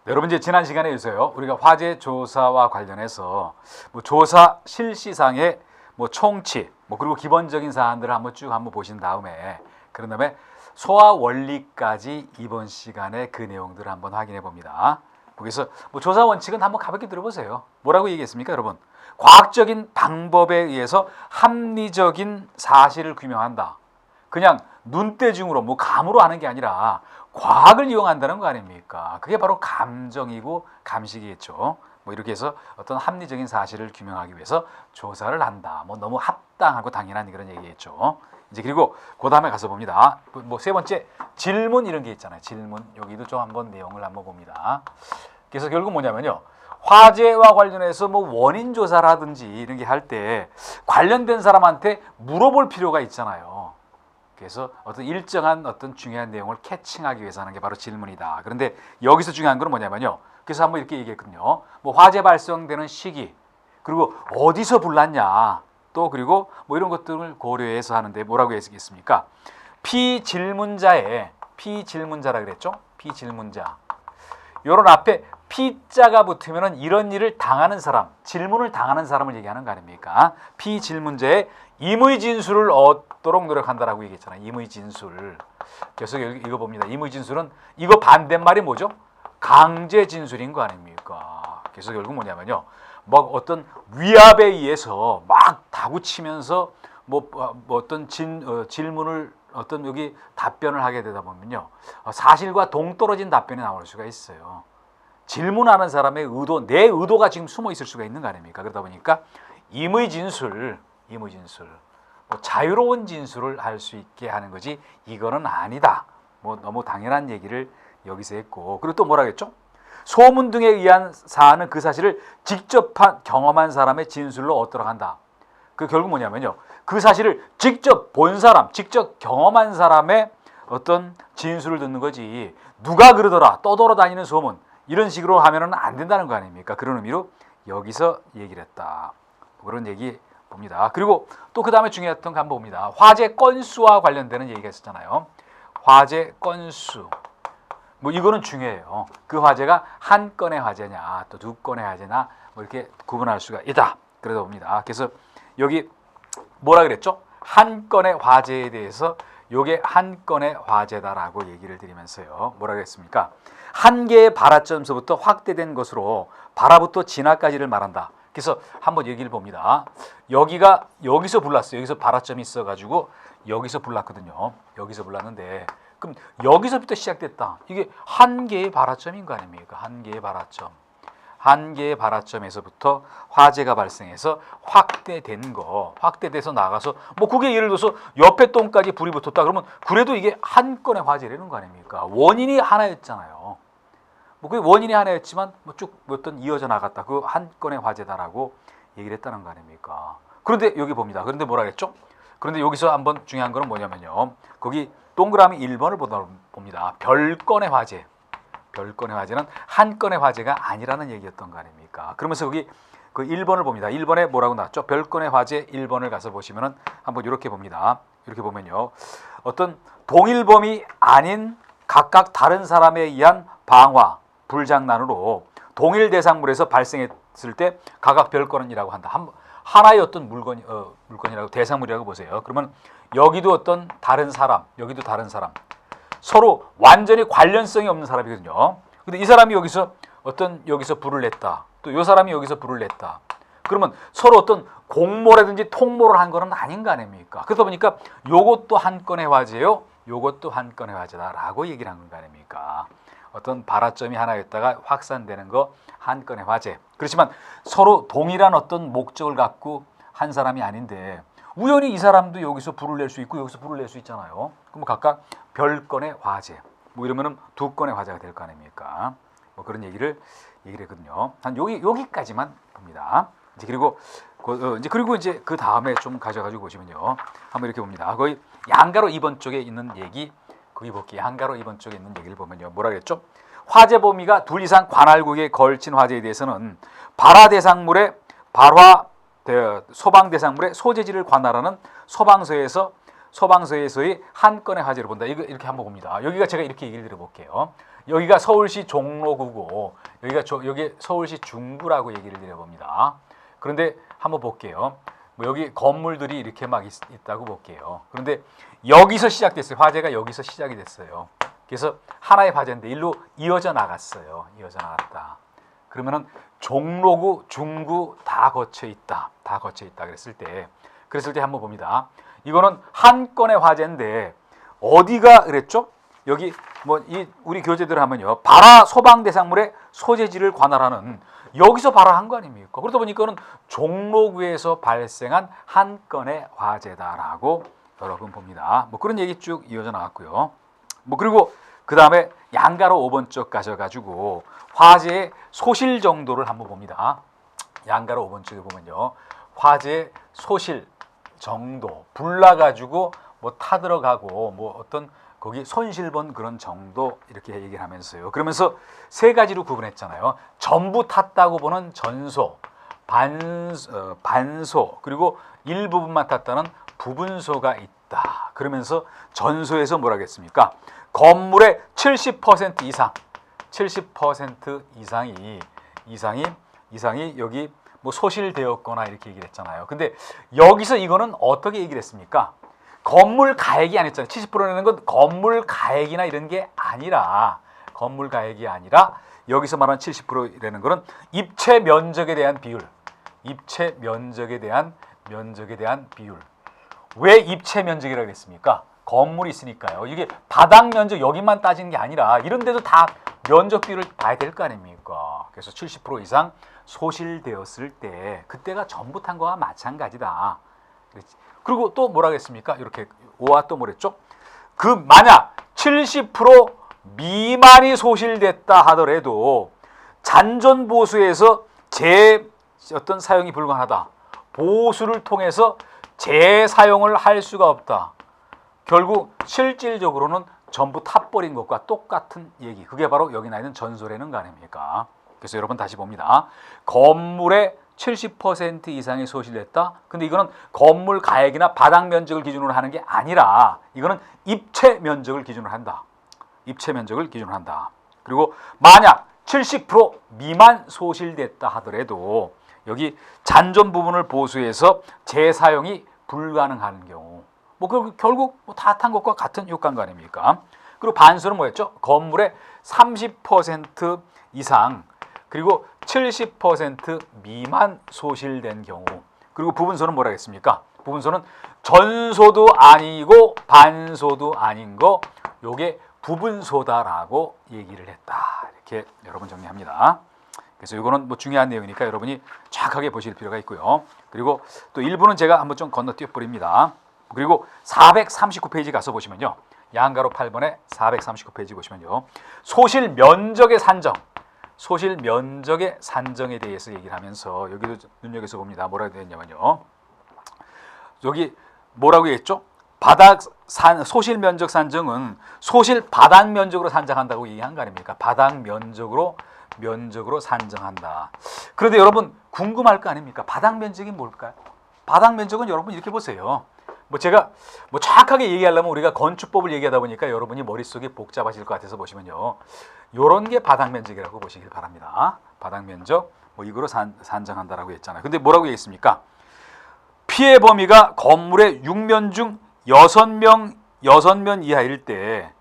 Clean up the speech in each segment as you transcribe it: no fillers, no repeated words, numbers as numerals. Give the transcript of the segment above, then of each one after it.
여러분 이제 지난 시간에서요 우리가 화재 조사와 관련해서 뭐 조사 실시상의 뭐 총칙 그리고 기본적인 사안들을 한번 보신 다음에 그런 다음에 소화 원리까지 이번 시간에 그 내용들을 한번 확인해 봅니다. 그래서 뭐 조사 원칙은 한번 가볍게 들어보세요. 뭐라고 얘기했습니까, 여러분? 과학적인 방법에 의해서 합리적인 사실을 규명한다. 그냥 눈대중으로 뭐 감으로 하는 게 아니라 과학을 이용한다는 거 아닙니까? 그게 바로 감정이고 감식이겠죠. 뭐 이렇게 해서 어떤 합리적인 사실을 규명하기 위해서 조사를 한다. 뭐 너무 합당하고 당연한 그런 얘기겠죠. 이제 그리고 그 다음에 가서 봅니다. 뭐 세 번째 질문 이런 게 있잖아요. 질문 여기도 좀 한번 내용을 한번 봅니다. 그래서 결국 뭐냐면요. 화재와 관련해서 뭐 원인 조사라든지 이런 게 할 때 관련된 사람한테 물어볼 필요가 있잖아요. 그래서 어떤 일정한 어떤 중요한 내용을 캐칭하기 위해서 하는 게 바로 질문이다. 그런데 여기서 중요한 건 뭐냐면요. 그래서 한번 이렇게 얘기했거든요. 뭐 화재 발생되는 시기, 그리고 어디서 불났냐, 또 그리고 뭐 이런 것들을 고려해서 하는데 뭐라고 했겠습니까? 피질문자라 그랬죠? 피질문자. 요런 앞에 P자가 붙으면은 이런 일을 당하는 사람, 질문을 당하는 사람을 얘기하는 거 아닙니까? 피질문자의 임의 진술을 얻도록 노력한다라고 얘기했잖아요. 임의 진술. 그래서 이거 봅니다. 임의 진술은 이거 반대말이 뭐죠? 강제 진술인 거 아닙니까? 그래서 결국 뭐냐면요. 막 어떤 위압에 의해서 막 다구치면서 어떤 질문을 어떤 여기 답변을 하게 되다 보면요. 사실과 동떨어진 답변이 나올 수가 있어요. 질문하는 사람의 의도, 내 의도가 지금 숨어 있을 수가 있는 거 아닙니까? 그러다 보니까 임의 진술, 뭐 자유로운 진술을 할 수 있게 하는 거지 이거는 아니다. 뭐 너무 당연한 얘기를 여기서 했고, 그리고 또 뭐라 그랬죠? 소문 등에 의한 사안은 그 사실을 직접 경험한 사람의 진술로 얻도록 한다. 그 결국 뭐냐면요. 그 사실을 직접 본 사람, 직접 경험한 사람의 어떤 진술을 듣는 거지 누가 그러더라, 떠돌아다니는 소문 이런 식으로 하면은 안 된다는 거 아닙니까? 그런 의미로 여기서 얘기를 했다. 그런 얘기 봅니다. 그리고 또 그 다음에 중요했던 거 한번 봅니다. 화재 건수와 관련되는 얘기가 있었잖아요. 화재 건수. 뭐 이거는 중요해요. 그 화재가 한 건의 화재냐, 또 두 건의 화재나 뭐 이렇게 구분할 수가 있다. 그러다 봅니다. 그래서 여기 뭐라 그랬죠? 한 건의 화재에 대해서 요게 한 건의 화재다라고 얘기를 드리면서요. 뭐라 그랬습니까? 한 개의 발화점서부터 확대된 것으로 발화부터 진화까지를 말한다. 그래서 한번 얘기를 봅니다. 여기서 불났어요. 여기서 발화점이 있어가지고 여기서 불났거든요. 여기서 불났는데 그럼 여기서부터 시작됐다. 이게 한 개의 발화점인 거 아닙니까? 한 개의 발화점. 한 개의 발화점에서부터 화재가 발생해서 확대돼서 나가서 뭐 그게 예를 들어서 옆에 동까지 불이 붙었다 그러면 그래도 이게 한 건의 화재라는 거 아닙니까? 원인이 하나였잖아요. 뭐 그 원인이 하나였지만 뭐 쭉 어떤 이어져 나갔다. 그 한 건의 화재다라고 얘기를 했다는 거 아닙니까? 그런데 여기 봅니다. 그런데 뭐라 그랬죠? 그런데 여기서 한번 중요한 거는 뭐냐면요. 거기 동그라미 1번을 봅니다. 별건의 화재. 별건의 화재는 한 건의 화재가 아니라는 얘기였던 거 아닙니까? 그러면서 거기 그 1번을 봅니다. 1번에 뭐라고 나왔죠? 별건의 화재 1번을 가서 보시면은 한번 이렇게 봅니다. 이렇게 보면요. 어떤 동일범이 아닌 각각 다른 사람에 의한 방화, 불장난으로 동일 대상물에서 발생했을 때 각각 별건이라고 한다. 하나의 어떤 물건이라고 대상물이라고 보세요. 그러면 여기도 어떤 다른 사람, 여기도 다른 사람. 서로 완전히 관련성이 없는 사람이거든요. 근데 이 사람이 여기서 불을 냈다. 또 이 사람이 여기서 불을 냈다. 그러면 서로 어떤 공모라든지 통모를 한 거는 아닌 거 아닙니까? 그러다 보니까 요것도 한 건의 화재요. 요것도 한 건의 화재다라고 얘기를 한 거 아닙니까? 어떤 발화점이 하나였다가 확산되는 거 한 건의 화재. 그렇지만 서로 동일한 어떤 목적을 갖고 한 사람이 아닌데 우연히 이 사람도 여기서 불을 낼 수 있고 여기서 불을 낼 수 있잖아요. 그럼 각각 별건의 화재. 뭐 이러면은 두 건의 화재가 될 거 아닙니까? 뭐 그런 얘기를 했거든요. 한 여기까지만 봅니다. 이제 그리고 이제 그 다음에 좀 가져가지고 보시면요. 한번 이렇게 봅니다. 거의 양가로 2번 쪽에 있는 얘기, 거기 볼게요. 양가로 2번 쪽에 있는 얘기를 보면요. 뭐라 그랬죠? 화재 범위가 둘 이상 관할구역에 걸친 화재에 대해서는 발화 대상물의 소방 대상물의 소재지를 관할하는 소방서에서의 한 건의 화재를 본다. 이렇게 한번 봅니다. 여기가 제가 이렇게 얘기를 드려볼게요. 여기가 서울시 종로구고 여기 서울시 중구라고 얘기를 드려봅니다. 그런데 한번 볼게요. 뭐 여기 건물들이 이렇게 막 있다고 볼게요. 그런데 여기서 시작됐어요. 화재가 여기서 시작이 됐어요. 그래서 하나의 화재인데 일로 이어져 나갔어요. 이어져 나갔다. 그러면은 종로구, 중구 다 거쳐 있다. 다 거쳐 있다. 그랬을 때 한번 봅니다. 이거는 한 건의 화재인데 어디가 그랬죠? 여기 뭐 우리 교재들 하면요. 발화 소방 대상물의 소재지를 관할하는 여기서 발화한 거 아닙니까? 그러다 보니까는 종로구에서 발생한 한 건의 화재다라고 여러분 봅니다. 뭐 그런 얘기 쭉 이어져 나왔고요. 뭐 그리고 그 다음에 양가로 5번 쪽 가셔가지고 화재의 소실 정도를 한번 봅니다. 양가로 5번 쪽에 보면요. 화재의 소실 정도, 불나가지고 뭐 타들어가고 뭐 어떤 거기 손실본 그런 정도 이렇게 얘기를 하면서요. 그러면서 세 가지로 구분했잖아요. 전부 탔다고 보는 전소, 반소, 그리고 일부분만 탔다는 부분소가 있다. 그러면서 전소에서 뭐라고 했습니까? 건물의 70% 이상, 70% 이상이 여기 뭐 소실되었거나 이렇게 얘기를 했잖아요. 근데 여기서 이거는 어떻게 얘기를 했습니까? 건물 가액이 아니었잖아요. 70%라는 건 건물 가액이나 이런 게 아니라 건물 가액이 아니라 여기서 말하는 70%라는 거는 입체 면적에 대한 비율. 입체 면적에 대한 비율. 왜 입체 면적이라고 했습니까? 건물이 있으니까요. 이게 바닥 면적 여기만 따지는 게 아니라 이런 데도 다 면적 비율을 봐야 될 거 아닙니까? 그래서 70% 이상 소실되었을 때 그때가 전부 탄 거와 마찬가지다. 그리고 또 뭐라고 했습니까? 이렇게 5와 또 뭐랬죠? 그 만약 70% 미만이 소실됐다 하더라도 잔존 보수에서 어떤 사용이 불가하다. 보수를 통해서 재사용을 할 수가 없다. 결국 실질적으로는 전부 타버린 것과 똑같은 얘기. 그게 바로 여기 나 있는 전소라는 거 아닙니까? 그래서 여러분 다시 봅니다. 건물의 70% 이상이 소실됐다. 근데 이거는 건물 가액이나 바닥 면적을 기준으로 하는 게 아니라 이거는 입체 면적을 기준으로 한다. 입체 면적을 기준으로 한다. 그리고 만약 70% 미만 소실됐다 하더라도 여기 잔존 부분을 보수해서 재사용이 불가능한 경우 뭐 결국 다 탄 것과 같은 효과인 거 아닙니까? 그리고 반수는 뭐였죠? 건물의 30% 이상 그리고 70% 미만 소실된 경우. 그리고 부분소는 뭐라 했습니까? 부분소는 전소도 아니고 반소도 아닌 거 요게 부분소다라고 얘기를 했다. 이렇게 여러분 정리합니다. 그래서 이거는 뭐 중요한 내용이니까 여러분이 정확하게 보실 필요가 있고요. 그리고 또 일부는 제가 한번 좀 건너뛰어 버립니다. 그리고 439페이지 가서 보시면요. 양가로 8번에 439페이지 보시면요. 소실 면적의 산정. 소실 면적의 산정에 대해서 얘기를 하면서 여기도 눈여겨서 봅니다. 뭐라고 되어 있냐면요. 여기 뭐라고 했죠? 소실 면적 산정은 소실 바닥 면적으로 산정한다고 얘기한 거 아닙니까? 바닥 면적으로 산정한다. 그런데 여러분 궁금할 거 아닙니까? 바닥 면적이 뭘까요? 바닥 면적은 여러분 이렇게 보세요. 뭐 제가 뭐 정확하게 얘기하려면 우리가 건축법을 얘기하다 보니까 여러분이 머릿속이 복잡하실 것 같아서 보시면요. 요런 게 바닥 면적이라고 보시길 바랍니다. 바닥 면적 뭐 이거로 산정한다라고 했잖아요. 근데 뭐라고 얘기했습니까? 피해 범위가 건물의 6면 중 6면 이하일 때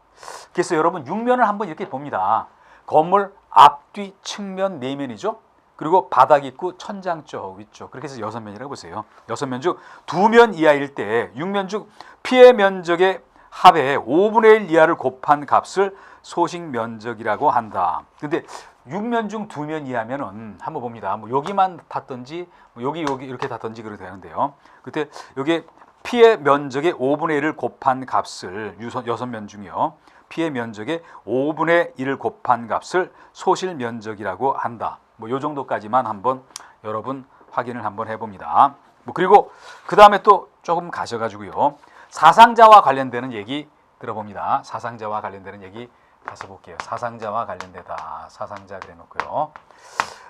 그래서 여러분 6면을 한번 이렇게 봅니다. 건물 앞뒤 측면 4면이죠. 그리고 바닥 있고 천장 쪽 위쪽 그렇게 해서 6면이라고 보세요. 6면 중 2면 이하일 때 6면 중 피해 면적의 합의 5분의 1 이하를 곱한 값을 소식 면적이라고 한다. 근데 6면 중 2면 이하면은 한번 봅니다. 뭐 여기만 탔든지 뭐 여기 이렇게 탔든지 그래도 되는데요. 그때 여기 피해 면적의 5분의 1을 곱한 값을 6면 중이요. 피해 면적의 5분의 1을 곱한 값을 소실 면적이라고 한다. 뭐 요 정도까지만 한번 여러분 확인을 한번 해봅니다. 뭐 그리고 그 다음에 또 조금 가셔가지고요. 사상자와 관련되는 얘기 들어봅니다. 사상자와 관련되는 얘기 가서 볼게요. 사상자와 관련되다. 사상자 그래놓고요.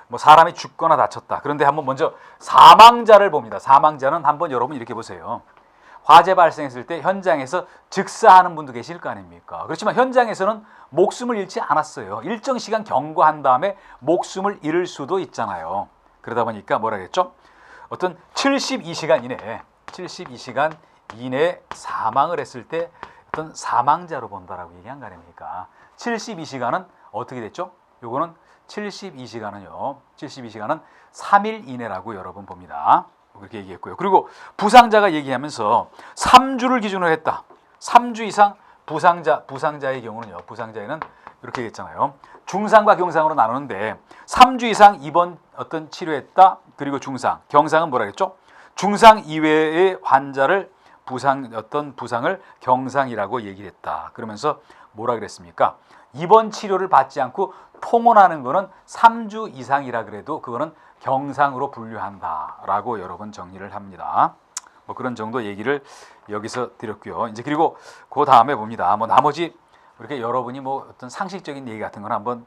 뭐 사람이 죽거나 다쳤다. 그런데 한번 먼저 사망자를 봅니다. 사망자는 한번 여러분 이렇게 보세요. 화재 발생했을 때 현장에서 즉사하는 분도 계실 거 아닙니까? 그렇지만 현장에서는 목숨을 잃지 않았어요. 일정 시간 경고한 다음에 목숨을 잃을 수도 있잖아요. 그러다 보니까 뭐라 그랬죠? 어떤 72시간 이내에 사망을 했을 때 어떤 사망자로 본다라고 얘기한 거 아닙니까? 72시간은 어떻게 됐죠? 요거는 72시간은 3일 이내라고 여러분 봅니다. 그렇게 얘기했고요. 그리고 부상자가 얘기하면서 3주를 기준으로 했다. 3주 이상 부상자의 경우는요. 부상자에는 이렇게 얘기했잖아요. 중상과 경상으로 나누는데 3주 이상 입원 어떤 치료했다. 그리고 중상, 경상은 뭐라 그랬죠? 중상 이외의 환자를 부상을 경상이라고 얘기를 했다. 그러면서 뭐라 그랬습니까? 입원 치료를 받지 않고 통원하는 거는 3주 이상이라 그래도 그거는 경상으로 분류한다라고 여러분 정리를 합니다. 뭐 그런 정도 얘기를 여기서 드렸고요. 이제 그리고 그 다음에 봅니다. 뭐 나머지 이렇게 여러분이 뭐 어떤 상식적인 얘기 같은 건 한번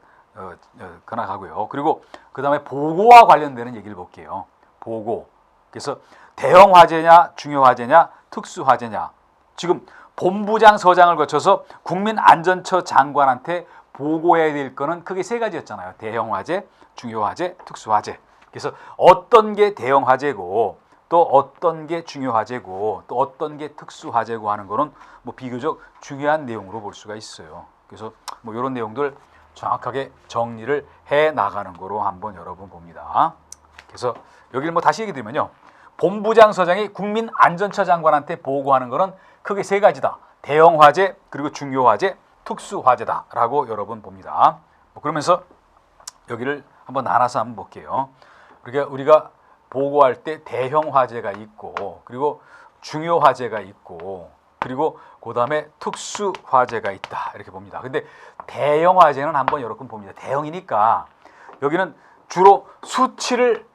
그나가고요. 그리고 그 다음에 보고와 관련되는 얘기를 볼게요. 보고. 그래서 대형 화재냐, 중요 화재냐, 특수 화재냐. 지금 본부장 서장을 거쳐서 국민안전처 장관한테 보고해야 될 거는 크게 세 가지였잖아요. 대형 화재, 중요 화재, 특수 화재. 그래서 어떤 게 대형 화재고 또 어떤 게 중요 화재고 또 어떤 게 특수 화재고 하는 거는 뭐 비교적 중요한 내용으로 볼 수가 있어요. 그래서 뭐 이런 내용들 정확하게 정리를 해 나가는 거로 한번 여러분 봅니다. 그래서 여기를 뭐 다시 얘기 드리면요. 본부장 서장이 국민안전처 장관한테 보고하는 거는 크게 세 가지다. 대형 화재, 그리고 중요 화재, 특수 화재다라고 여러분 봅니다. 뭐 그러면서 여기를 한번 나눠서 한번 볼게요. 그러니까 우리가 보고할 때 대형 화재가 있고 그리고 중요 화재가 있고 그리고 그다음에 특수 화재가 있다. 이렇게 봅니다. 근데 대형 화재는 한번 여러분 봅니다. 대형이니까 여기는 주로 수치를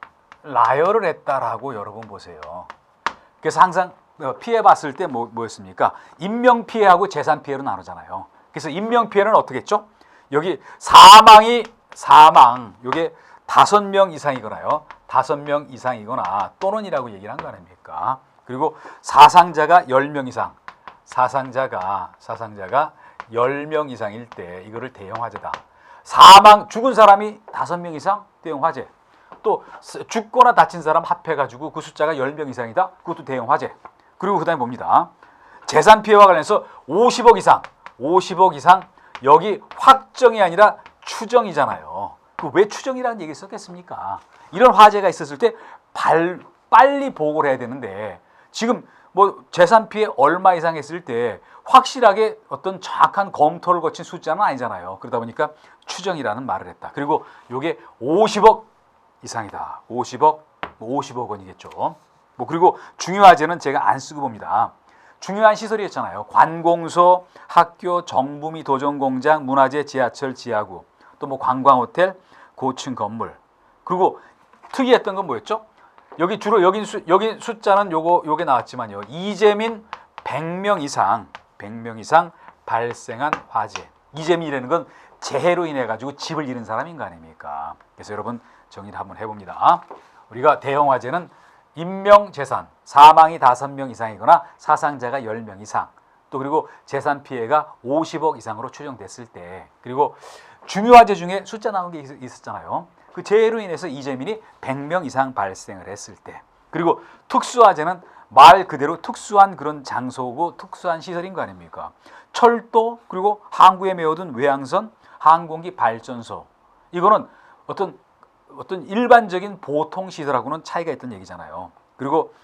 나열을 했다라고 여러분 보세요. 그래서 항상 피해 봤을 때 뭐였습니까? 인명 피해하고 재산 피해로 나누잖아요. 그래서 인명 피해는 어떻게 했죠? 여기 사망 요게 5명 이상이거나요. 5명 이상이거나 또는이라고 얘기를 한 거 아닙니까? 그리고 사상자가 10명 이상. 사상자가 10명 이상일 때 이거를 대형 화재다. 죽은 사람이 5명 이상 대형 화재. 또 죽거나 다친 사람 합해가지고 그 숫자가 10명 이상이다. 그것도 대형 화재. 그리고 그 다음에 봅니다. 재산 피해와 관련해서 50억 이상 여기 확정이 아니라 추정이잖아요. 왜 추정이라는 얘기를 썼겠습니까? 이런 화재가 있었을 때 빨리 보고를 해야 되는데 지금 뭐 재산 피해 얼마 이상 했을 때 확실하게 어떤 정확한 검토를 거친 숫자는 아니잖아요. 그러다 보니까 추정이라는 말을 했다. 그리고 이게 50억 이상이다. 50억 원이겠죠. 뭐 그리고 중요 화재는 제가 안 쓰고 봅니다. 중요한 시설이었잖아요. 관공서, 학교, 정부 및 도전공장, 문화재, 지하철, 지하구, 또 뭐 관광호텔, 고층 건물. 그리고 특이했던 건 뭐였죠? 여기 주로 여기 숫자는 요게 나왔지만요. 이재민 100명 이상 발생한 화재. 이재민이라는 건 재해로 인해 가지고 집을 잃은 사람인 거 아닙니까? 그래서 여러분 정리를 한번 해봅니다. 우리가 대형 화재는 인명 재산, 사망이 5명 이상이거나 사상자가 10명 이상, 또 그리고 재산 피해가 50억 이상으로 추정됐을 때, 그리고 중요 화재 중에 숫자 나온 게 있었잖아요. 그 재해로 인해서 이재민이 100명 이상 발생을 했을 때, 그리고 특수 화재는 말 그대로 특수한 그런 장소고 특수한 시설인 거 아닙니까? 철도, 그리고 항구에 메어둔 외항선, 항공기 발전소. 이거는 어떤 일반적인 보통 시설하고는 차이가 있던 얘기잖아요. 그리고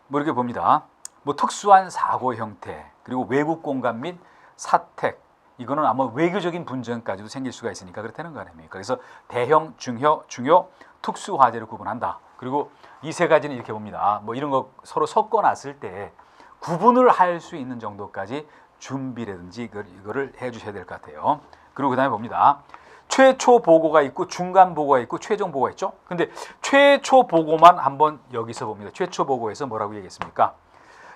뭐 이렇게 봅니다. 뭐 특수한 사고 형태, 그리고 외국 공간 및 사택. 이거는 아마 외교적인 분쟁까지도 생길 수가 있으니까 그렇다는 거 아닙니까? 그래서 대형, 중요, 특수 화재를 구분한다. 그리고 이 세 가지는 이렇게 봅니다. 뭐 이런 거 서로 섞어놨을 때 구분을 할 수 있는 정도까지 준비라든지 이거를 해주셔야 될 것 같아요. 그리고 그 다음에 봅니다. 최초 보고가 있고 중간 보고가 있고 최종 보고가 있죠. 근데 최초 보고만 한번 여기서 봅니다. 최초 보고에서 뭐라고 얘기했습니까?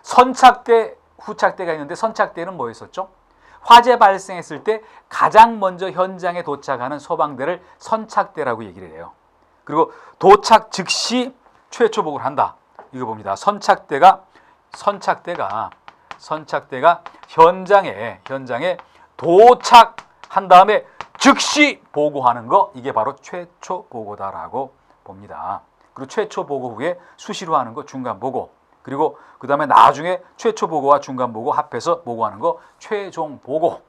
선착대, 후착대가 있는데 선착대는 뭐였었죠? 화재 발생했을 때 가장 먼저 현장에 도착하는 소방대를 선착대라고 얘기를 해요. 그리고 도착 즉시 최초 보고를 한다. 이거 봅니다. 선착대가 선착대가 현장에 도착한 다음에 즉시 보고하는 거, 이게 바로 최초 보고다라고 봅니다. 그리고 최초 보고 후에 수시로 하는 거 중간 보고, 그리고 그 다음에 나중에 최초 보고와 중간 보고 합해서 보고하는 거 최종 보고.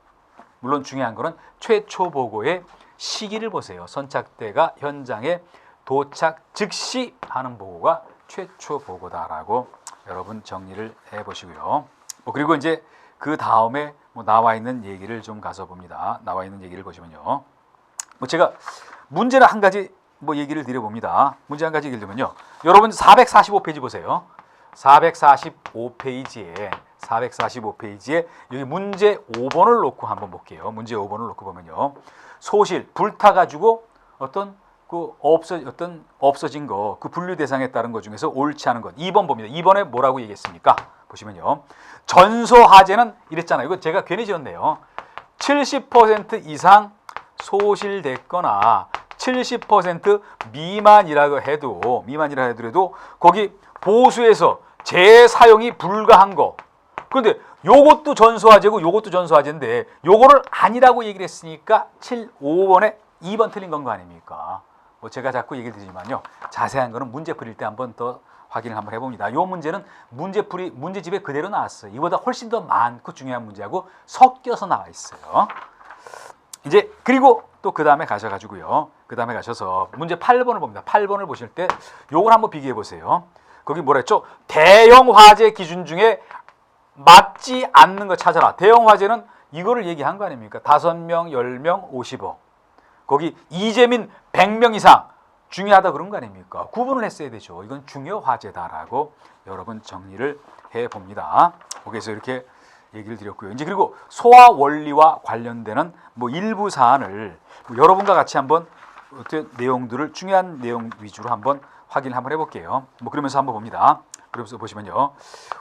물론 중요한 거는 최초 보고의 시기를 보세요. 선착대가 현장에 도착 즉시 하는 보고가 최초 보고다라고 여러분 정리를 해보시고요. 그리고 이제 그 다음에 나와 있는 얘기를 좀 가서 봅니다. 나와 있는 얘기를 보시면요. 제가 문제는 한 가지 얘기를 드려봅니다. 문제 한 가지 얘기를 드리면요. 여러분 445페이지 보세요. 445페이지에 여기 문제 5번을 놓고 한번 볼게요. 문제 5번을 놓고 보면요. 소실, 불타가지고 없어진 거, 그 분류 대상에 따른 것 중에서 옳지 않은 것. 2번 봅니다. 2번에 뭐라고 얘기했습니까? 보시면요. 전소화재는 이랬잖아요. 이거 제가 괜히 지었네요. 70% 이상 소실됐거나 70% 미만이라고 해도 거기 보수에서 재사용이 불가한 거. 그런데 요것도 전소화재고 요것도 전소화재인데 요거를 아니라고 얘기를 했으니까 5번에 2번 틀린 건 거 아닙니까? 제가 자꾸 얘기를 드리지만요. 자세한 거는 문제 풀일 때 한번 더 확인을 한번 해봅니다. 요 문제는 문제집에 그대로 나왔어요. 이보다 훨씬 더 많고 중요한 문제하고 섞여서 나와 있어요. 이제 그리고 또 그 다음에 가셔가지고요. 그 다음에 가셔서 문제 8번을 봅니다. 8번을 보실 때 요걸 한번 비교해 보세요. 거기 뭐라 했죠? 대형 화재 기준 중에 맞지 않는 거 찾아라. 대형 화재는 이거를 얘기한 거 아닙니까? 5명, 10명, 50억. 거기 이재민 100명 이상 중요하다 그런 거 아닙니까? 구분을 했어야 되죠. 이건 중요 화재다라고 여러분 정리를 해봅니다. 거기서 이렇게 얘기를 드렸고요. 이제 그리고 소화 원리와 관련되는 일부 사안을 여러분과 같이 한번 어떤 내용들을 중요한 내용 위주로 한번 확인을 한번 해볼게요. 그러면서 한번 봅니다. 그러면서 보시면요.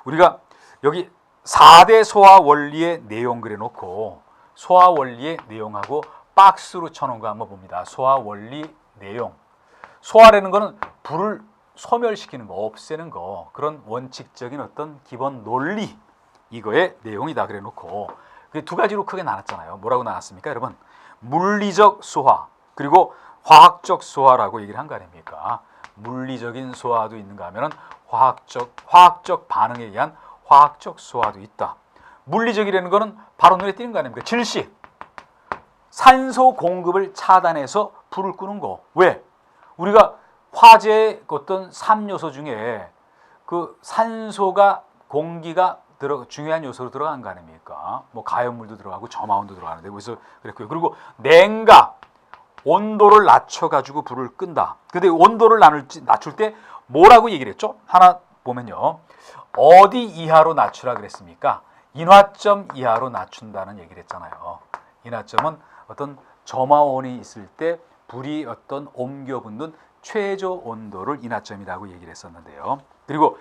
우리가 여기 4대 소화 원리의 내용 그려놓고 소화 원리의 내용하고 박스로 쳐놓은 거 한번 봅니다. 소화 원리 내용. 소화라는 거는 불을 소멸시키는 거, 없애는 거, 그런 원칙적인 어떤 기본 논리, 이거의 내용이다 그래놓고 그게 두 가지로 크게 나눴잖아요. 뭐라고 나눴습니까, 여러분? 물리적 소화 그리고 화학적 소화라고 얘기를 한 거 아닙니까? 물리적인 소화도 있는가 하면은 화학적 반응에 의한 화학적 소화도 있다. 물리적이라는 거는 바로 눈에 띄는 거 아닙니까? 질식, 산소 공급을 차단해서 불을 끄는 거. 왜? 우리가 화재의 어떤 3요소 중에 그 산소가 공기가 중요한 요소로 들어간 거 아닙니까? 가연물도 들어가고 점화원도 들어가는데 그래서 그랬고요. 그리고 냉각, 온도를 낮춰가지고 불을 끈다. 근데 온도를 낮출 때 뭐라고 얘기를 했죠? 하나 보면요. 어디 이하로 낮추라 그랬습니까? 인화점 이하로 낮춘다는 얘기를 했잖아요. 인화점은 어떤 점화원이 있을 때 불이 어떤 옮겨 붙는 최저 온도를 인화점이라고 얘기를 했었는데요. 그리고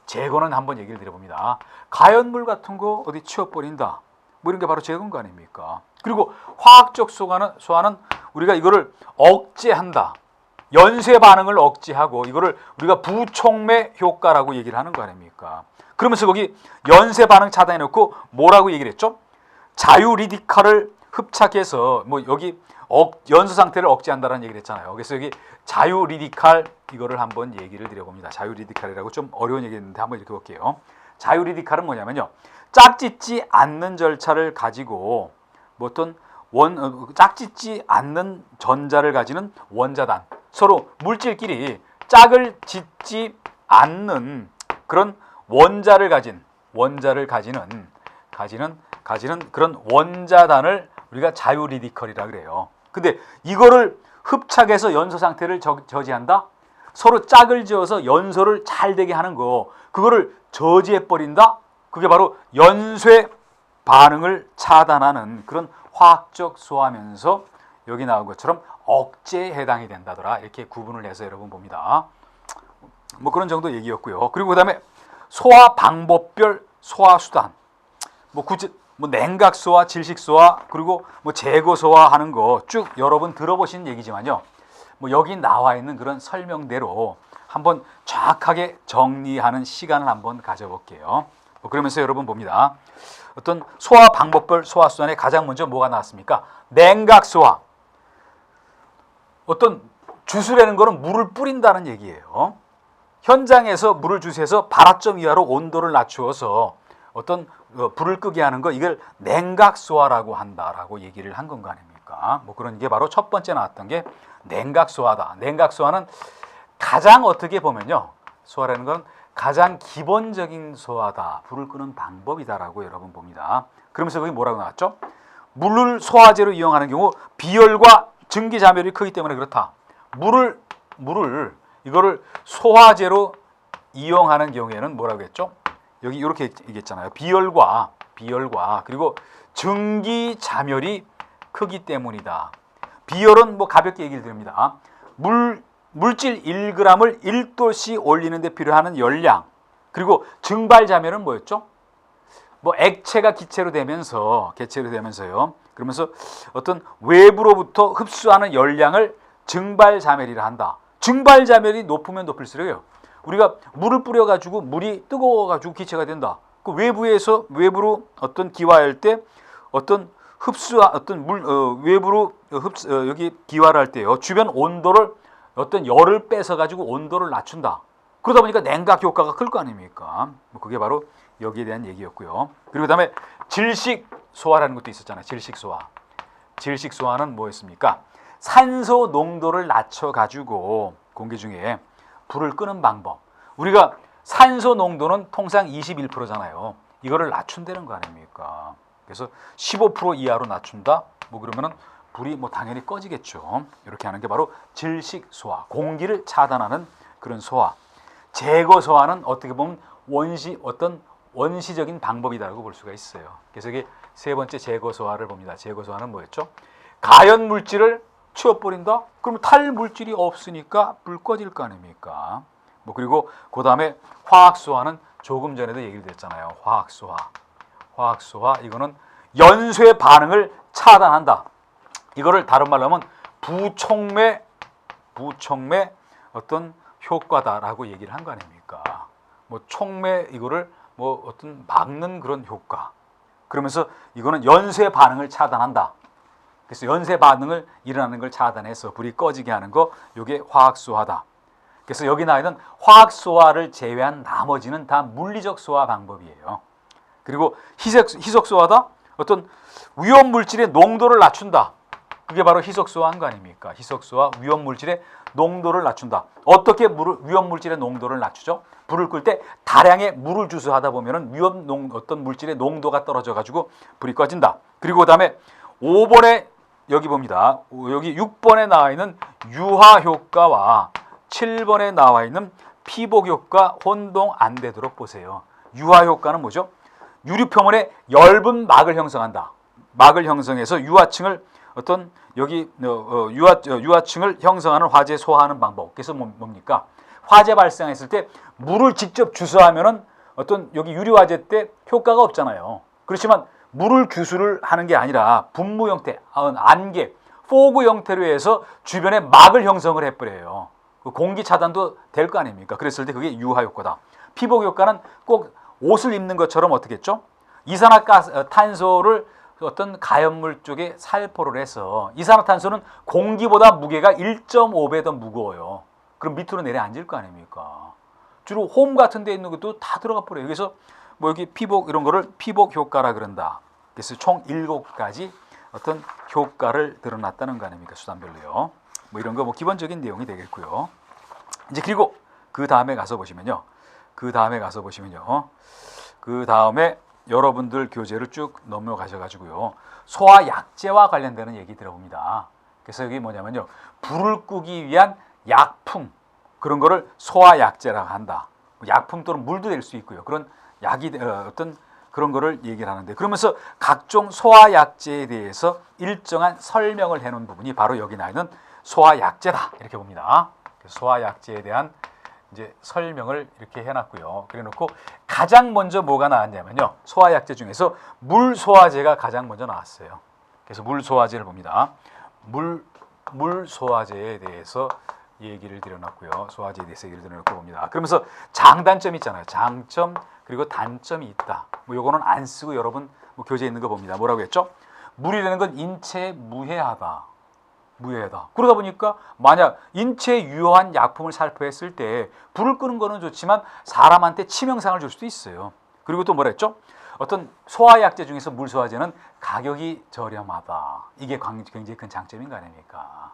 제거는 한번 얘기를 드려봅니다. 가연물 같은 거 어디 치워버린다. 이런 게 바로 제거인 거 아닙니까? 그리고 화학적 소화는 우리가 이거를 억제한다. 연쇄 반응을 억제하고 이거를 우리가 부촉매 효과라고 얘기를 하는 거 아닙니까? 그러면서 거기 연쇄 반응 차단해놓고 뭐라고 얘기를 했죠? 자유리디칼을 흡착해서 여기 연소 상태를 억제한다는 얘기를 했잖아요. 그래서 여기 자유리디칼 이거를 한번 얘기를 드려봅니다. 자유리디칼이라고 좀 어려운 얘기인데 한번 이렇게 볼게요. 자유리디칼은 뭐냐면요. 짝짓지 않는 절차를 가지고 어떤 짝짓지 않는 전자를 가지는 원자단, 서로 물질끼리 짝을 짓지 않는 그런 원자를 가지는 그런 원자단을 우리가 자유리디컬이라 그래요. 근데 이거를 흡착해서 연소 상태를 저지한다? 서로 짝을 지어서 연소를 잘 되게 하는 거, 그거를 저지해 버린다? 그게 바로 연쇄 반응을 차단하는 그런 화학적 소화면서 여기 나온 것처럼 억제에 해당이 된다더라. 이렇게 구분을 해서 여러분 봅니다. 그런 정도 얘기였고요. 그리고 그 다음에 소화 방법별 소화 수단, 냉각 소화, 질식 소화, 그리고 제거 소화하는 거 쭉 여러분 들어보신 얘기지만요. 여기 나와 있는 그런 설명대로 한번 정확하게 정리하는 시간을 한번 가져볼게요. 그러면서 여러분 봅니다. 어떤 소화 방법별 소화순환에 가장 먼저 뭐가 나왔습니까? 냉각소화. 어떤 주스라는 거는 물을 뿌린다는 얘기예요. 현장에서 물을 주스해서 발화점 이하로 온도를 낮추어서 어떤 불을 끄게 하는 거, 이걸 냉각소화라고 한다라고 얘기를 한 건 거 아닙니까? 그런 게 바로 첫 번째 나왔던 게 냉각소화다. 냉각소화는 가장 어떻게 보면요, 소화라는 건 가장 기본적인 소화다, 불을 끄는 방법이다라고 여러분 봅니다. 그러면서 거기 뭐라고 나왔죠? 물을 소화제로 이용하는 경우 비열과 증기자멸이 크기 때문에 그렇다. 물을 이거를 소화제로 이용하는 경우에는 뭐라고 했죠? 여기 이렇게 얘기했잖아요. 비열과 그리고 증기자멸이 크기 때문이다. 비열은 가볍게 얘기를 드립니다. 물질 1g을 1도씩 올리는 데 필요한 열량. 그리고 증발자멸은 뭐였죠? 액체가 기체로 되면서요. 그러면서 어떤 외부로부터 흡수하는 열량을 증발자멸이라 한다. 증발자멸이 높으면 높을수록요, 우리가 물을 뿌려가지고 물이 뜨거워가지고 기체가 된다. 그 외부로 어떤 기화할 때 어떤 외부로 여기 기화를 할 때요, 주변 온도를 어떤 열을 뺏어가지고 온도를 낮춘다. 그러다 보니까 냉각 효과가 클 거 아닙니까? 그게 바로 여기에 대한 얘기였고요. 그리고 그다음에 질식소화라는 것도 있었잖아요. 질식소화는 뭐였습니까? 산소 농도를 낮춰가지고 공기 중에 불을 끄는 방법. 우리가 산소 농도는 통상 21%잖아요. 이거를 낮춘다는 거 아닙니까? 그래서 15% 이하로 낮춘다. 그러면은 불이 당연히 꺼지겠죠. 이렇게 하는 게 바로 질식소화, 공기를 차단하는 그런 소화. 제거소화는 어떻게 보면 원시적인 방법이다라고 볼 수가 있어요. 그래서 이게 세 번째 제거소화를 봅니다. 제거소화는 뭐였죠? 가연 물질을 치워버린다? 그러면 탈 물질이 없으니까 불 꺼질 거 아닙니까? 그리고 그 다음에 화학소화는 조금 전에도 얘기를 드렸잖아요. 화학소화 이거는 연쇄 반응을 차단한다. 이거를 다른 말로 하면 부촉매 어떤 효과다라고 얘기를 한 거 아닙니까? 촉매 이거를 어떤 막는 그런 효과. 그러면서 이거는 연쇄 반응을 차단한다. 그래서 연쇄 반응을 일어나는 걸 차단해서 불이 꺼지게 하는 거, 이게 화학소화다. 그래서 여기 나와 있는 화학소화를 제외한 나머지는 다 물리적 소화 방법이에요. 그리고 희석소화다. 어떤 위험물질의 농도를 낮춘다. 그게 바로 희석소화한 거 아닙니까? 희석소화, 위험물질의 농도를 낮춘다. 어떻게 위험물질의 농도를 낮추죠? 불을 끌 때 다량의 물을 주스하다 보면은 어떤 물질의 농도가 떨어져가지고 불이 꺼진다. 그리고 그다음에 5번에 여기 봅니다. 여기 6번에 나와 있는 유화 효과와 7번에 나와 있는 피복 효과 혼동 안 되도록 보세요. 유화 효과는 뭐죠? 유리표면에 엷은 막을 형성한다. 막을 형성해서 유화층을 어떤 여기 유화층을 형성하는 화재 소화하는 방법. 그래서 뭡니까? 화재 발생했을 때 물을 직접 주스하면은 어떤 여기 유리화재 때 효과가 없잖아요. 그렇지만 물을 주스를 하는 게 아니라 분무 형태, 안개, 포그 형태로 해서 주변에 막을 형성을 해버려요. 공기 차단도 될 거 아닙니까? 그랬을 때 그게 유화 효과다. 피복 효과는 꼭 옷을 입는 것처럼 어떻게 했죠? 이산화탄소를 어떤 가연물 쪽에 살포를 해서, 이산화탄소는 공기보다 무게가 1.5배 더 무거워요. 그럼 밑으로 내려앉을 거 아닙니까? 주로 홈 같은 데 있는 것도 다 들어가 버려요. 그래서 여기 피복 이런 거를 피복 효과라 그런다. 그래서 총 7가지 어떤 효과를 드러났다는 거 아닙니까? 수단별로요. 이런 거 기본적인 내용이 되겠고요. 이제 그리고 그 다음에 가서 보시면요. 그 다음에 여러분들 교재를 쭉 넘어가셔가지고요. 소화약제와 관련되는 얘기 들어봅니다. 그래서 여기 뭐냐면요. 불을 끄기 위한 약품, 그런 거를 소화약제라고 한다. 약품 또는 물도 될 수 있고요. 그런 약이 어떤 그런 거를 얘기를 하는데, 그러면서 각종 소화약제에 대해서 일정한 설명을 해놓은 부분이 바로 여기 나와 있는 소화약제다. 이렇게 봅니다. 소화약제에 대한 이제 설명을 이렇게 해놨고요. 그래놓고 가장 먼저 뭐가 나왔냐면요. 소화약제 중에서 물소화제가 가장 먼저 나왔어요. 그래서 물소화제를 봅니다. 물소화제에 대해서 얘기를 드려놨고요. 소화제에 대해서 얘기를 드려놓고 봅니다. 그러면서 장단점이 있잖아요. 장점 그리고 단점이 있다. 뭐 요거는 안 쓰고 여러분 뭐 교재에 있는 거 봅니다. 뭐라고 했죠? 물이라는 건 인체에 무해하다. 무해하다. 그러다 보니까 만약 인체에 유효한 약품을 살포했을 때 불을 끄는 거는 좋지만 사람한테 치명상을 줄 수도 있어요. 그리고 또 뭐라 했죠? 어떤 소화약제 중에서 물소화제는 가격이 저렴하다. 이게 굉장히 큰 장점인 거 아닙니까?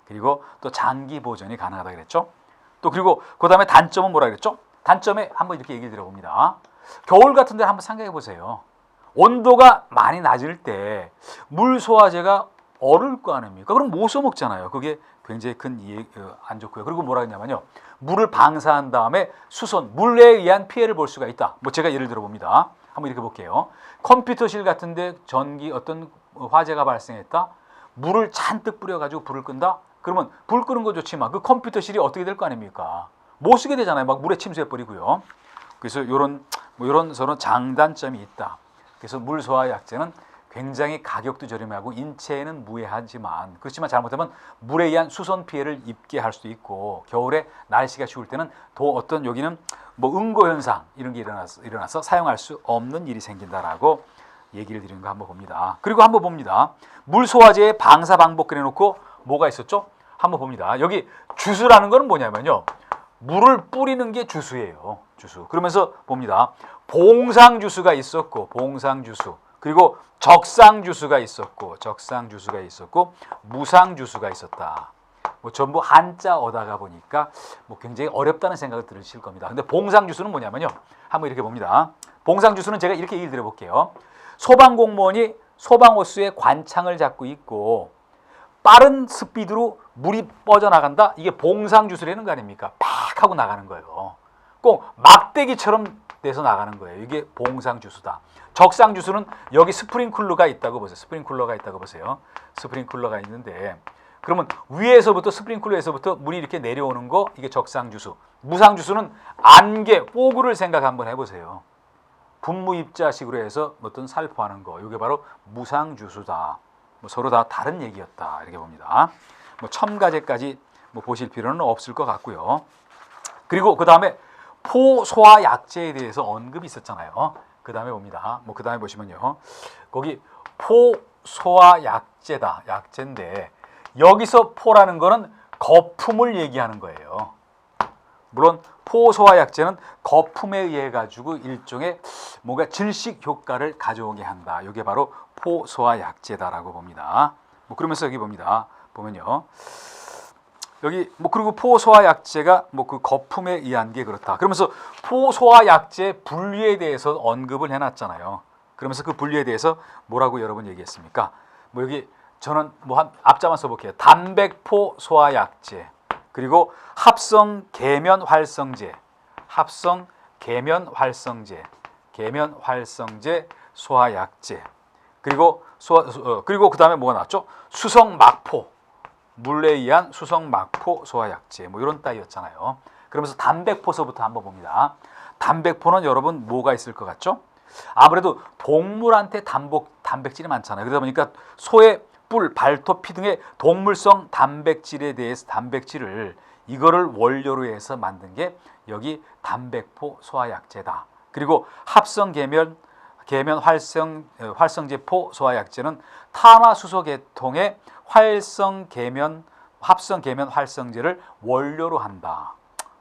그리고 또 장기 보존이 가능하다 그랬죠? 또 그리고 그 다음에 단점은 뭐라 그랬죠? 단점에 한번 이렇게 얘기를 드려봅니다. 겨울 같은 데 한번 생각해 보세요. 온도가 많이 낮을 때 물소화제가 얼을 거 아닙니까? 그럼 못 써먹잖아요. 그게 굉장히 안 좋고요. 그리고 뭐라 했냐면요. 물을 방사한 다음에 수선, 물에 의한 피해를 볼 수가 있다. 뭐 제가 예를 들어 봅니다. 한번 이렇게 볼게요. 컴퓨터실 같은데 전기 어떤 화재가 발생했다. 물을 잔뜩 뿌려가지고 불을 끈다. 그러면 불 끄는 거 좋지만 그 컴퓨터실이 어떻게 될 거 아닙니까? 못 쓰게 되잖아요. 막 물에 침수해 버리고요. 그래서 이런 서로 장단점이 있다. 그래서 물소화약제는 굉장히 가격도 저렴하고 인체에는 무해하지만 그렇지만 잘못하면 물에 의한 수선 피해를 입게 할 수도 있고 겨울에 날씨가 추울 때는 또 어떤 여기는 뭐 응고 현상 이런 게 일어나서 사용할 수 없는 일이 생긴다라고 얘기를 드리는 거 한번 봅니다. 그리고 한번 봅니다. 물소화제의 방사 방법 그래놓고 뭐가 있었죠? 한번 봅니다. 여기 주수라는 거는 뭐냐면요. 물을 뿌리는 게 주수예요. 주수. 그러면서 봅니다. 봉상주수가 있었고 봉상주수. 그리고 적상주수가 있었고 무상주수가 있었다. 뭐 전부 한자 어다가 보니까 뭐 굉장히 어렵다는 생각을 들으실 겁니다. 근데 봉상주수는 뭐냐면요. 한번 이렇게 봅니다. 봉상주수는 제가 이렇게 얘기를 드려볼게요. 소방공무원이 소방호스에 관창을 잡고 있고 빠른 스피드로 물이 뻗어나간다. 이게 봉상주수라는 거 아닙니까? 팍 하고 나가는 거예요. 꼭 막대기처럼 돼서 나가는 거예요. 이게 봉상주수다. 적상주수는 여기 스프링쿨러가 있다고 보세요. 스프링쿨러가 있는데 그러면 위에서부터 스프링쿨러에서부터 물이 이렇게 내려오는 거 이게 적상주수. 무상주수는 안개, 포구를 생각 한번 해보세요. 분무입자식으로 해서 어떤 살포하는 거. 이게 바로 무상주수다. 뭐 서로 다 다른 얘기였다. 이렇게 봅니다. 뭐 첨가제까지 뭐 보실 필요는 없을 것 같고요. 그리고 그 다음에 포소화약제에 대해서 언급이 있었잖아요. 그 다음에 봅니다. 뭐 그 다음에 보시면요. 거기 포소화약제다. 약제인데 여기서 포라는 거는 거품을 얘기하는 거예요. 물론 포소화약제는 거품에 의해 가지고 일종의 뭔가 질식 효과를 가져오게 한다. 이게 바로 포소화약제다라고 봅니다. 뭐 그러면서 여기 봅니다. 보면요. 여기 뭐 그리고 포소화약제가 뭐 그 거품에 의한 게 그렇다. 그러면서 포소화약제 분류에 대해서 언급을 해놨잖아요. 그러면서 그 분류에 대해서 뭐라고 여러분 얘기했습니까? 뭐 여기 저는 뭐 한 앞자만 써볼게요. 단백포 소화약제, 그리고 합성 계면 활성제, 계면 활성제 소화약제, 그리고 그리고 그 다음에 뭐가 나왔죠? 수성막포. 물에 의한 수성막포 소화약제 뭐 이런 따위였잖아요. 그러면서 단백포서부터 한번 봅니다. 단백포는 여러분 뭐가 있을 것 같죠? 아무래도 동물한테 단백질이 많잖아요. 그러다 보니까 소의 뿔, 발톱, 피 등의 동물성 단백질에 대해서 단백질을 이거를 원료로 해서 만든 게 여기 단백포 소화약제다. 그리고 합성 계면 활성제포 소화약제는 탄화수소 계통의 합성 계면 활성제를 원료로 한다.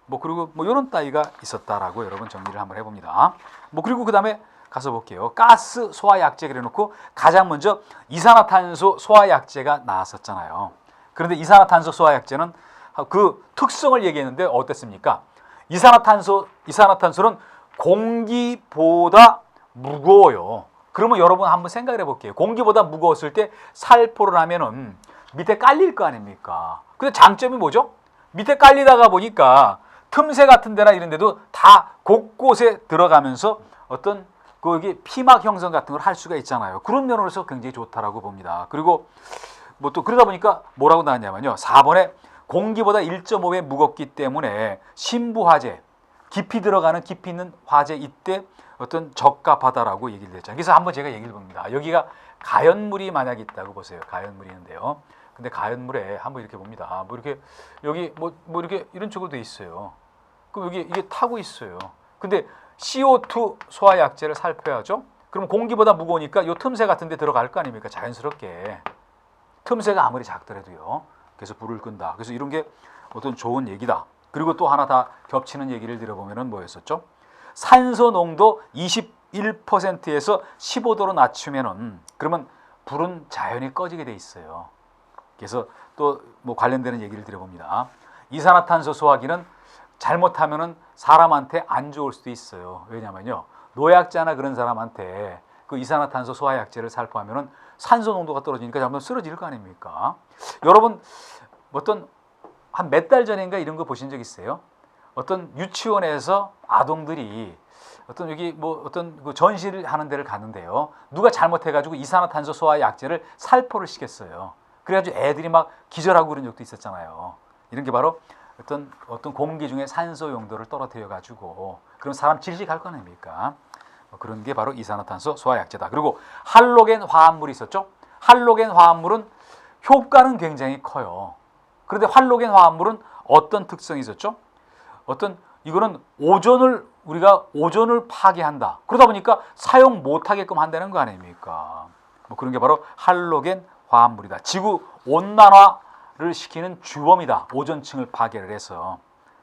뭐 그리고 뭐 이런 따위가 있었다라고 여러분 정리를 한번 해봅니다. 뭐 그리고 그 다음에 가서 볼게요. 가스 소화약제 그래놓고 가장 먼저 이산화탄소 소화약제가 나왔었잖아요. 그런데 이산화탄소 소화약제는 그 특성을 얘기했는데 어땠습니까? 이산화탄소는 공기보다 무거워요. 그러면 여러분 한번 생각을 해볼게요. 공기보다 무거웠을 때 살포를 하면은 밑에 깔릴 거 아닙니까? 근데 장점이 뭐죠? 밑에 깔리다가 보니까 틈새 같은 데나 이런 데도 다 곳곳에 들어가면서 어떤 거기 피막 형성 같은 걸 할 수가 있잖아요. 그런 면으로서 굉장히 좋다라고 봅니다. 그리고 뭐 또 그러다 보니까 뭐라고 나왔냐면요. 4번에 공기보다 1.5배 무겁기 때문에 신부화재, 깊이 있는 화재 이때 어떤 적합하다라고 얘기를 했잖아요. 그래서 한번 제가 얘기를 봅니다. 여기가 가연물이 만약 있다고 보세요. 가연물이 있는데요. 근데 가연물에 한번 이렇게 봅니다. 뭐 이렇게 여기 뭐 이렇게 이런 쪽으로 돼 있어요. 그럼 여기 이게 타고 있어요. 근데 CO2 소화약제를 살펴야죠. 그럼 공기보다 무거우니까 요 틈새 같은 데 들어갈 거 아닙니까? 자연스럽게. 틈새가 아무리 작더라도요. 그래서 불을 끈다. 그래서 이런 게 어떤 좋은 얘기다. 그리고 또 하나 다 겹치는 얘기를 들어보면은 뭐였었죠? 산소 농도 21%에서 15도로 낮추면은 그러면 불은 자연히 꺼지게 돼 있어요. 그래서 또 뭐 관련되는 얘기를 들어봅니다. 이산화탄소 소화기는 잘못하면은 사람한테 안 좋을 수도 있어요. 왜냐면요. 노약자나 그런 사람한테 그 이산화탄소 소화약제를 살포하면은 산소 농도가 떨어지니까 잘못 쓰러질 거 아닙니까? 여러분 어떤 한 몇 달 전인가 이런 거 보신 적 있어요? 어떤 유치원에서 아동들이 어떤 여기 뭐 어떤 그 전시를 하는 데를 갔는데요. 누가 잘못해가지고 이산화탄소 소화약제를 살포를 시켰어요. 그래가지고 애들이 막 기절하고 그런 적도 있었잖아요. 이런 게 바로 어떤 공기 중에 산소 용도를 떨어뜨려가지고 그럼 사람 질식할 거 아닙니까? 그런 게 바로 이산화탄소 소화약제다. 그리고 할로겐 화합물이 있었죠. 할로겐 화합물은 효과는 굉장히 커요. 그런데 할로겐 화합물은 어떤 특성이 있었죠? 이거는 우리가 오존을 파괴한다. 그러다 보니까 사용 못하게끔 한다는 거 아닙니까? 뭐 그런 게 바로 할로겐 화합물이다. 지구 온난화를 시키는 주범이다. 오존층을 파괴를 해서.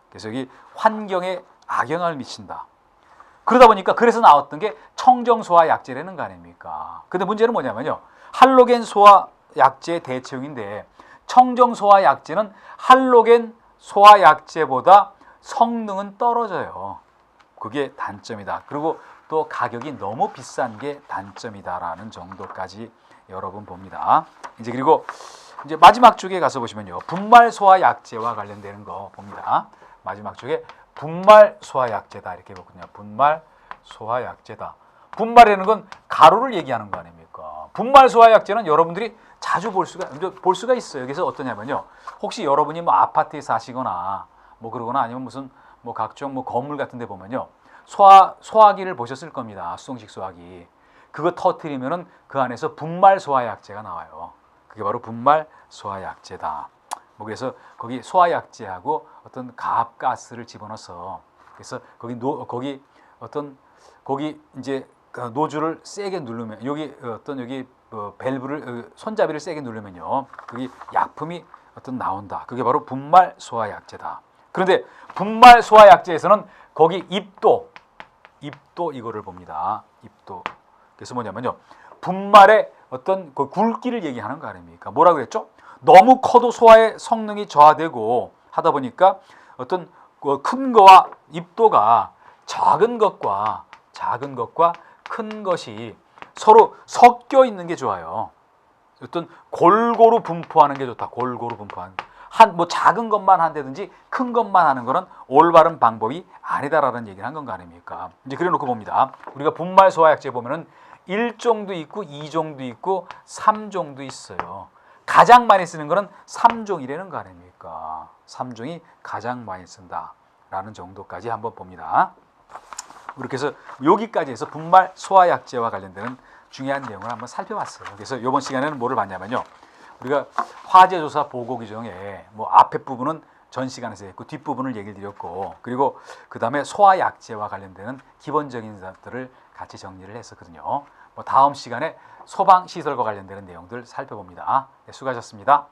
그래서 여기 환경에 악영향을 미친다. 그러다 보니까 그래서 나왔던 게 청정소화약제라는 거 아닙니까? 근데 문제는 뭐냐면요. 할로겐 소화약제 대체용인데 청정소화약제는 할로겐 소화약제보다 성능은 떨어져요. 그게 단점이다. 그리고 또 가격이 너무 비싼 게 단점이다라는 정도까지 여러분 봅니다. 그리고 이제 마지막 쪽에 가서 보시면요. 분말 소화약제와 관련되는 거 봅니다. 마지막 쪽에 분말 소화약제다 이렇게 보거든요. 분말 소화약제다. 분말이라는 건 가루를 얘기하는 거 아닙니까? 분말 소화약제는 여러분들이 자주 볼 수가 있어요. 그래서 어떠냐면요. 혹시 여러분이 뭐 아파트에 사시거나 뭐 그러거나 아니면 무슨 뭐 각종 뭐 건물 같은 데 보면요. 소화기를 보셨을 겁니다. 수동식 소화기. 그거 터뜨리면은 그 안에서 분말 소화약제가 나와요. 그게 바로 분말 소화약제다. 뭐 그래서 거기 소화약제하고 어떤 가압가스를 집어넣어서 그래서 거기 이제 노즐을 세게 누르면 여기 밸브를 손잡이를 세게 누르면요. 거기 약품이 나온다. 그게 바로 분말 소화약제다. 그런데 분말 소화약제에서는 거기 입도 이거를 봅니다. 입도. 그래서 뭐냐면요. 분말의 어떤 그 굵기를 얘기하는 거 아닙니까? 뭐라고 그랬죠? 너무 커도 소화의 성능이 저하되고 하다 보니까 어떤 큰 거와 입도가 작은 것과 큰 것이 서로 섞여 있는 게 좋아요. 어떤 골고루 분포하는 게 좋다. 골고루 분포하는. 뭐 작은 것만 한다든지 큰 것만 하는 거는 올바른 방법이 아니다라는 얘기를 한 건 거 아닙니까? 이제 그래 놓고 봅니다. 우리가 분말 소화약제 보면은 1종도 있고 2종도 있고 3종도 있어요. 가장 많이 쓰는 거는 3종이라는 거 아닙니까? 3종이 가장 많이 쓴다라는 정도까지 한번 봅니다. 이렇게 해서 여기까지 해서 분말 소화약제와 관련되는 중요한 내용을 한번 살펴봤어요. 그래서 이번 시간에는 뭐를 봤냐면요. 우리가 화재조사 보고 규정에 뭐 앞에 부분은 전 시간에서 했고 뒷부분을 얘기를 드렸고 그리고 그 다음에 소화약제와 관련되는 기본적인 것들을 같이 정리를 했었거든요. 뭐 다음 시간에 소방시설과 관련되는 내용들 살펴봅니다. 네, 수고하셨습니다.